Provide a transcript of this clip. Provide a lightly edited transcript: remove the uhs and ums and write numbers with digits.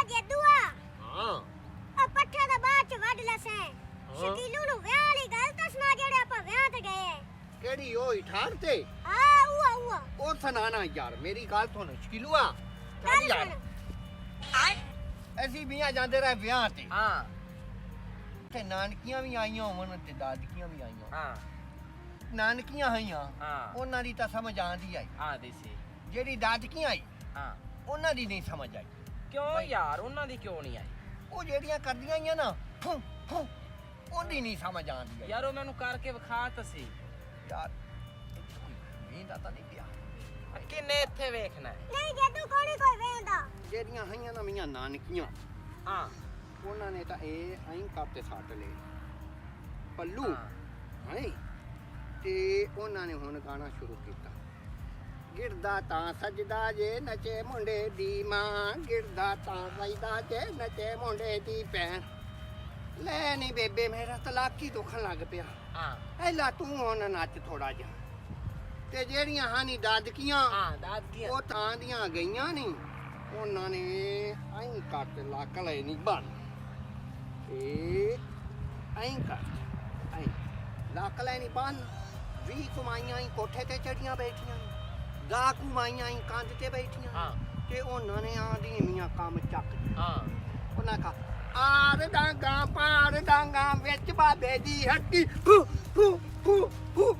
ਜੱਦੂਆ ਹਾਂ ਆ ਪੱਠਾ ਦਾ ਬਾਅਦ ਚ ਵੱਢ ਲਸੈ ਸ਼ਕੀਲੂ ਨੂੰ ਵਿਆਹ ਵਾਲੀ ਗੱਲ ਤਾਂ ਸੁਣਾ ਜਿਹੜੇ ਆਪਾਂ ਵਿਆਹ ਤੇ ਗਏ ਕਿਹੜੀ ਹੋਈ ਠਾਰ ਤੇ ਹਾਂ ਉਆ ਉਹ ਸੁਣਾਣਾ ਯਾਰ ਮੇਰੀ ਗੱਲ ਸੁਣ ਸ਼ਕੀਲੂਆ ਚੱਲ ਯਾਰ ਅਸੀਂ ਵੀ ਜਾਂਦੇ ਰਹੇ ਵਿਆਹ ਤੇ ਹਾਂ ਤੇ ਨਾਨਕੀਆਂ ਵੀ ਆਈਆਂ ਹੋਣ ਤੇ ਦਾਦਕੀਆਂ ਵੀ ਆਈਆਂ ਹਾਂ ਨਾਨਕੀਆਂ ਆਈਆਂ ਹਾਂ ਉਹਨਾਂ ਦੀ ਤਾਂ ਸਮਝ ਆਂਦੀ ਆਈ ਹਾਂ ਦੇਸੀ ਜਿਹੜੀ ਦਾਦਕੀਆਂ ਆਈ ਹਾਂ ਉਹਨਾਂ ਦੀ ਨਹੀਂ ਸਮਝ ਆਈ ਕਿਉਂ ਯਾਰ ਉਹਨਾਂ ਦੀ ਕਿਉਂ ਨਹੀਂ ਆਈ ਉਹ ਜਿਹੜੀਆਂ ਕਰਦੀਆਂ ਆਈਆਂ ਨਾ ਫੂ ਫੂ ਉਹਦੀ ਨਹੀਂ ਸਮਝ ਆਂਦੀ ਆਈ ਯਾਰ ਉਹ ਮੈਨੂੰ ਕਰਕੇ ਵਿਖਾ ਤਾ ਸੀ ਯਾਰ ਇਹਦਾ ਤਾਂ ਨਹੀਂ ਪਿਆ ਕਿੰਨੇ ਇੱਥੇ ਵੇਖਣਾ ਹੈ? ਨਹੀਂ ਜੱਦੂ ਕੋਈ ਵੇਂਦਾ ਜਿਹੜੀਆਂ ਆਈਆਂ ਨਾ ਮੀਆਂ ਨਾਨਕੀਆਂ ਹਾਂ ਉਹਨਾਂ ਨੇ ਤਾਂ ਇਹ ਆਈਂ ਕਰਤੇ ਸੱਟ ਲਏ ਪੱਲੂ ਹਾਏ ਤੇ ਉਹਨਾਂ ਨੇ ਹੁਣ ਗਾਣਾ ਸ਼ੁਰੂ ਕੀਤਾ ਗਿਰਦਾ ਤਾਂ ਸਜਦਾ ਜੇ ਨਚੇ ਮੁੰਡੇ ਦੀ ਮਾਂ ਗਿਰਦਾ ਤਾਂ ਵਜਦਾ ਜੇ ਨਚੇ ਮੁੰਡੇ ਦੀ ਭੈਣ ਲੈ ਨੀ ਬੇਬੇ ਮੇਰਾ ਤਲਾਕੀ ਦੁਖਣ ਲੱਗ ਪਿਆ ਹਾਂ ਐਲਾ ਤੂੰ ਹੁਣ ਨੱਚ ਥੋੜਾ ਜਿਹਾ ਤੇ ਜਿਹੜੀਆਂ ਹਾਨੀ ਦਾਦਕੀਆਂ ਹਾਂ ਦਾਦਕੀਆਂ ਉਹ ਤਾਂ ਦੀਆਂ ਗਈਆਂ ਨਹੀਂ ਉਹਨਾਂ ਨੇ ਆਈਂ ਕੱਟ ਲੱਕ ਲੈ ਨਹੀਂ ਬਣ ਇਹ ਆਈਂ ਕੱਟ ਆਈਂ ਲੱਕ ਲੈ ਨਹੀਂ ਬਣ 20 ਕਮਾਈਆਂ ਹੀ ਕੋਠੇ ਤੇ ਚੜੀਆਂ ਬੈਠੀਆਂ ਗਾ ਕਮਾਈਆਂ ਹੀ ਕੰਧ ਤੇ ਬੈਠੀਆਂ ਹਾਂ ਤੇ ਉਹਨਾਂ ਨੇ ਆਂਦੀ ਮੀਆਂ ਕੰਮ ਚੱਕ ਹਾਂ ਉਹਨਾਂ ਕਾ ਆਰ ਡਾਂਗਾ ਪਾਰ ਡਾਂਗਾ ਵਿੱਚ ਬਾਬੇ ਦੀ ਹੱਟੀ ਫੂ ਫੂ ਫੂ ਫੂ